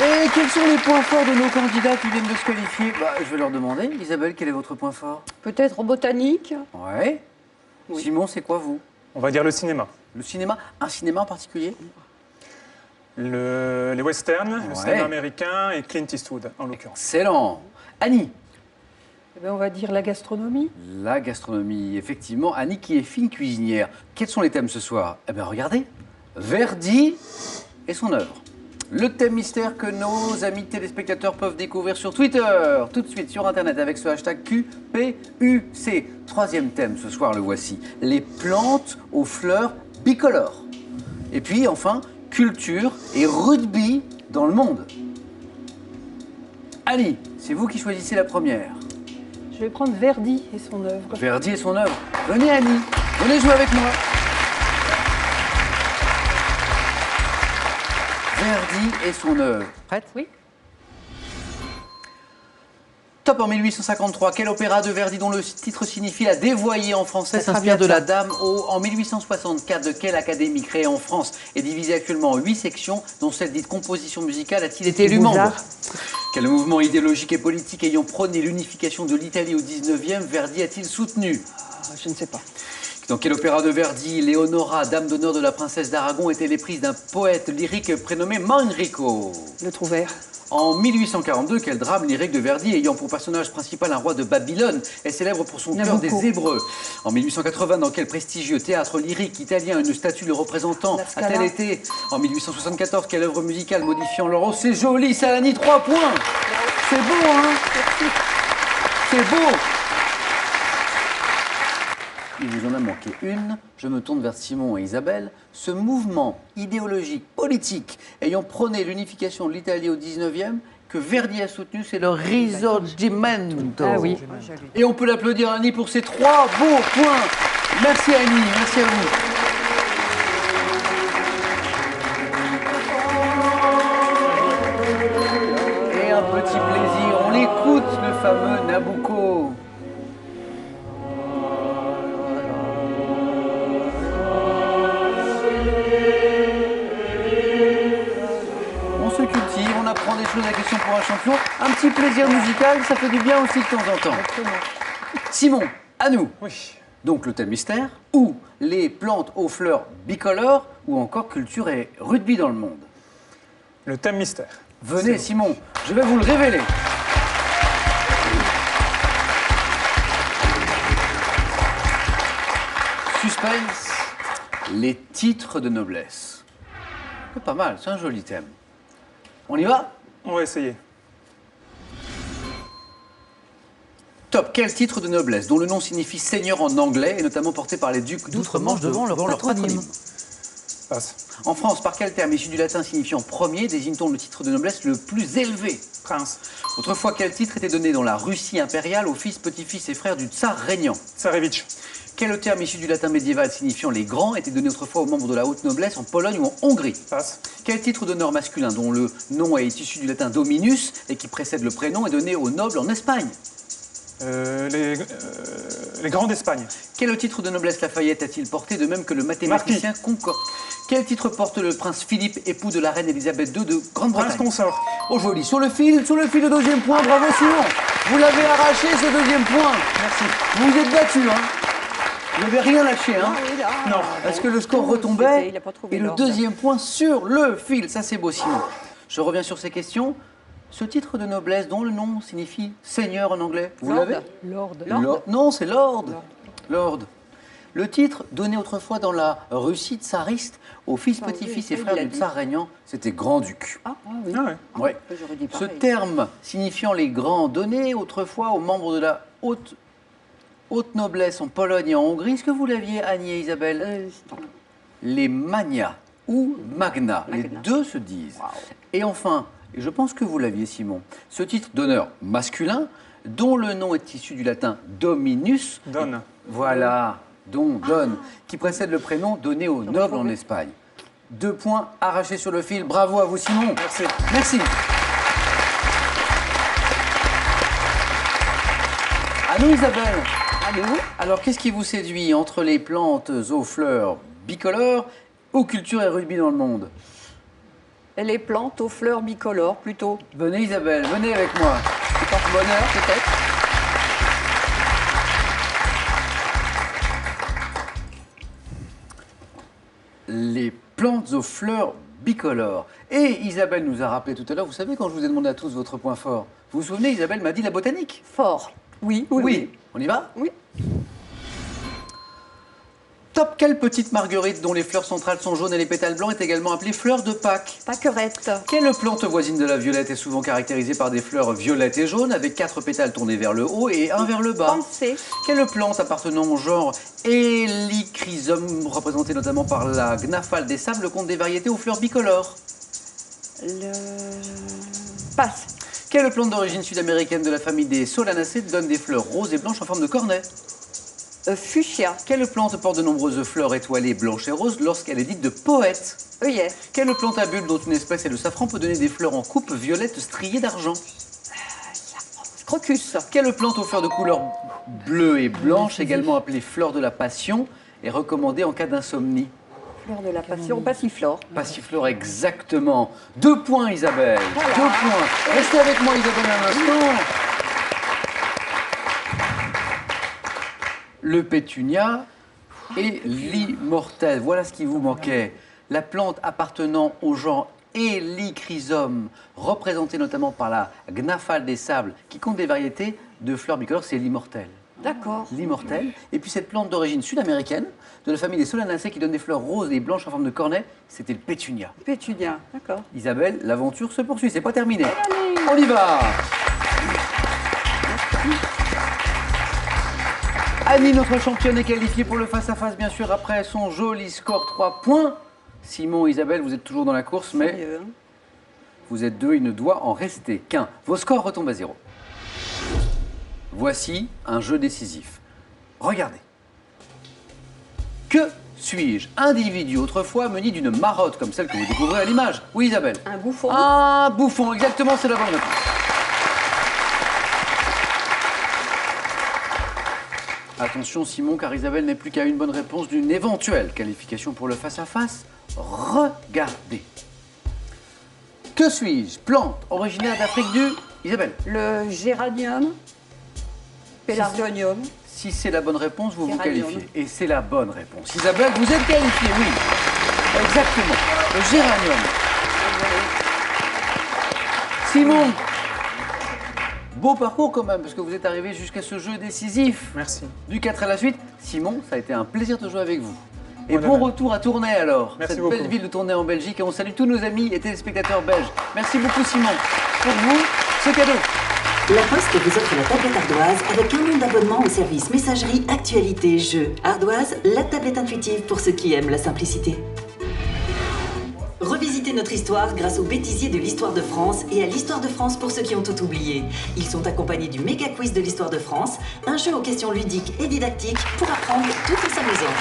Et quels sont les points forts de nos candidats qui viennent de se qualifier? Je vais leur demander. Isabelle, quel est votre point fort? Peut-être en botanique. Ouais. Oui. Simon, c'est quoi vous? On va dire le cinéma. Le cinéma? Un cinéma en particulier? Les westerns, Ouais. le cinéma américain et Clint Eastwood, en l'occurrence. Excellent. Annie? Eh bien, on va dire la gastronomie. La gastronomie, effectivement. Annie qui est fine cuisinière. Quels sont les thèmes ce soir? Eh bien, regardez. Verdi et son œuvre. Le thème mystère que nos amis téléspectateurs peuvent découvrir sur Twitter, tout de suite sur Internet avec ce hashtag QPUC. Troisième thème ce soir, le voici. Les plantes aux fleurs bicolores. Et puis, enfin, culture et rugby dans le monde. Annie, c'est vous qui choisissez la première. Je vais prendre Verdi et son œuvre. Verdi et son œuvre. Venez Annie, venez jouer avec moi. Verdi et son œuvre. Prête? Oui. Top en 1853. Quel opéra de Verdi dont le titre signifie la dévoyée en français La s'inspire de la Traviata. Dame en 1864? De quelle académie créée en France et divisée actuellement en 8 sections, dont celle dite composition musicale, a-t-il été élu membre? Mozart. Quel mouvement idéologique et politique ayant prôné l'unification de l'Italie au 19e Verdi a-t-il soutenu? Je ne sais pas. Dans quel opéra de Verdi, Léonora, dame d'honneur de la princesse d'Aragon, était l'éprise d'un poète lyrique prénommé Manrico? Le Trouvert. En 1842, quel drame lyrique de Verdi ayant pour personnage principal un roi de Babylone est célèbre pour son cœur des Nabucco. Hébreux? En 1880, dans quel prestigieux théâtre lyrique italien une statue le représentant La Scala. a-t-elle été? En 1874, quelle œuvre musicale modifiant leur oh, c'est joli, Salani, 3 points. C'est beau, hein? C'est beau. Il vous en a manqué une. Je me tourne vers Simon et Isabelle. Ce mouvement idéologique, politique, ayant prôné l'unification de l'Italie au 19e, que Verdi a soutenu, c'est le Risorgimento. Ah oui. Et on peut l'applaudir à Annie pour ses 3 beaux points. Merci Annie, merci à vous. Et un petit plaisir, on l'écoute, le fameux Nabucco. On se cultive, on apprend des choses à la question pour un champion. Un petit plaisir musical, ça fait du bien aussi de temps en temps. Simon, à nous. Oui. Donc le thème mystère, ou les plantes aux fleurs bicolores, ou encore culture et rugby dans le monde. Le thème mystère. Venez Simon, je vais vous le révéler. Suspense, les titres de noblesse. C'est pas mal, c'est un joli thème. On y va? On va essayer. Top, quel titre de noblesse dont le nom signifie seigneur en anglais et notamment porté par les ducs d'outre-Manche devant leur patronyme? Passe. En France, par quel terme issu du latin signifiant premier désigne-t-on le titre de noblesse le plus élevé? Prince. Autrefois, quel titre était donné dans la Russie impériale aux fils, petits-fils et frères du tsar régnant? Tsarevitch. Quel terme issu du latin médiéval signifiant les grands était donné autrefois aux membres de la haute noblesse en Pologne ou en Hongrie? Passe. Quel titre d'honneur masculin dont le nom est issu du latin dominus et qui précède le prénom est donné aux nobles en Espagne? Les grands d'Espagne. Quel titre de noblesse Lafayette a-t-il porté, de même que le mathématicien Concorde? Quel titre porte le prince Philippe, époux de la reine Elisabeth II de Prince Grande-Bretagne? consort. Oh joli, sur le fil, le deuxième point, bravo Simon. Vous l'avez arraché ce deuxième point. Merci. Vous vous êtes battu, hein. Vous n'avez rien lâché, hein. Non. Est-ce que le score retombait? Il a pas trouvé Et le l'ordre. deuxième point sur le fil, ça c'est beau Simon. Je reviens sur ces questions. Ce titre de noblesse dont le nom signifie seigneur en anglais, vous l'avez? Lord. Non, c'est Lord. Lord. Le titre donné autrefois dans la Russie tsariste aux fils, Ah oui, petits-fils ça, et il frères l'a du dit. tsar régnant, c'était grand-duc. Ah oui. Ah ouais. Ouais. J'aurais dit Ce pareil. terme signifiant les grands donné autrefois aux membres de la haute noblesse en Pologne et en Hongrie, est-ce que vous l'aviez, Annie et Isabelle? Les magna ou magna, les Magna. deux se disent. Waouh. Et enfin, et je pense que vous l'aviez Simon, ce titre d'honneur masculin, dont le nom est issu du latin dominus, Donne. voilà, donne, qui précède le prénom donné aux nobles en Espagne. 2 points arrachés sur le fil, bravo à vous Simon. Merci. Merci. À nous Isabelle. Allô? Alors qu'est-ce qui vous séduit entre les plantes aux fleurs bicolores ou culture et rugby dans le monde? Les plantes aux fleurs bicolores, plutôt. Venez Isabelle, venez avec moi. Porte-bonheur peut-être. Les plantes aux fleurs bicolores. Et Isabelle nous a rappelé tout à l'heure, vous savez, quand je vous ai demandé à tous votre point fort, vous vous souvenez, Isabelle m'a dit la botanique. Fort. Oui. On y va? Oui. Top, quelle petite marguerite dont les fleurs centrales sont jaunes et les pétales blancs est également appelée fleur de Pâques? Pâquerette. Quelle plante voisine de la violette est souvent caractérisée par des fleurs violettes et jaunes avec 4 pétales tournés vers le haut et un vers le bas? Pensée. Quelle plante appartenant au genre Helichrysum, représentée notamment par la gnafale des sables, compte des variétés aux fleurs bicolores? Passe. Quelle plante d'origine sud-américaine de la famille des Solanacées donne des fleurs roses et blanches en forme de cornet? Fuchsia. Quelle plante porte de nombreuses fleurs étoilées blanches et roses lorsqu'elle est dite de poète? œillet. Quelle plante à bulbe dont une espèce est le safran peut donner des fleurs en coupe violette striées d'argent? Crocus. Quelle plante aux fleurs de couleur bleue et blanche, également appelée fleur de la passion, est recommandée en cas d'insomnie? Fleur de la passion, passiflore. Passiflore, exactement. 2 points, Isabelle. Voilà. 2 points. Restez avec moi, Isabelle, un instant. Le pétunia et l'immortel. Voilà ce qui vous manquait. La plante appartenant au genre Helichrysum, représentée notamment par la gnafale des sables, qui compte des variétés de fleurs bicolores, c'est l'immortel. D'accord. L'immortel. Et puis cette plante d'origine sud-américaine, de la famille des Solanacées, qui donne des fleurs roses et blanches en forme de cornet, c'était le pétunia. Pétunia. D'accord. Isabelle, l'aventure se poursuit, c'est pas terminé. On y va. Annie, notre championne, est qualifiée pour le face-à-face, bien sûr, après son joli score 3 points. Simon et Isabelle, vous êtes toujours dans la course, mais Sérieux, hein. vous êtes 2, il ne doit en rester qu'un. Vos scores retombent à 0. Voici un jeu décisif. Regardez. Que suis-je? Individu autrefois muni d'une marotte, comme celle que vous découvrez à l'image. Oui, Isabelle? Un bouffon. Un bouffon, exactement, c'est la bonne réponse. Attention Simon, car Isabelle n'est plus qu'à une bonne réponse d'une éventuelle qualification pour le face-à-face. Regardez. Que suis-je? Plante originaire d'Afrique du... Isabelle? Le géranium. Pélargonium. Si c'est la bonne réponse, vous vous Géranium. qualifiez. Et c'est la bonne réponse. Isabelle, vous êtes qualifiée, oui. Exactement. Le géranium. Simon, beau parcours quand même, parce que vous êtes arrivé jusqu'à ce jeu décisif. Merci. Du 4 à la suite. Simon, ça a été un plaisir de jouer avec vous. Et Voilà, bon madame. retour à Tournai alors. Merci cette beaucoup. belle ville de Tournai en Belgique. Et on salue tous nos amis et téléspectateurs belges. Merci beaucoup Simon. Pour vous, ce cadeau. La Poste vous offre la tablette Ardoise avec un an d'abonnement au service messagerie, actualité, jeux. Ardoise, la tablette intuitive pour ceux qui aiment la simplicité. Revisitez notre histoire grâce aux bêtisiers de l'Histoire de France et à l'Histoire de France pour ceux qui ont tout oublié. Ils sont accompagnés du méga quiz de l'Histoire de France, un jeu aux questions ludiques et didactiques pour apprendre tout en s'amusant.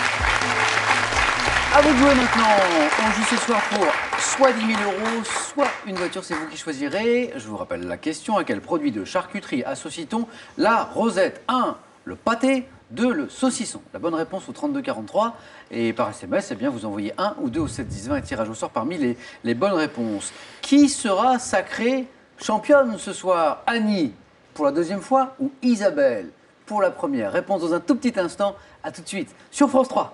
À vous de jouer maintenant. On joue ce soir pour soit 10 000 €, soit une voiture, c'est vous qui choisirez. Je vous rappelle la question, à quel produit de charcuterie associe-t-on la rosette? 1, le pâté, 2, le saucisson. La bonne réponse au 3243. Et par SMS, eh bien, vous envoyez 1 ou 2 au 7 10 20 et tirage au sort parmi les bonnes réponses. Qui sera sacrée championne ce soir? Annie pour la deuxième fois ou Isabelle pour la première? Réponse dans un tout petit instant. À tout de suite sur France 3.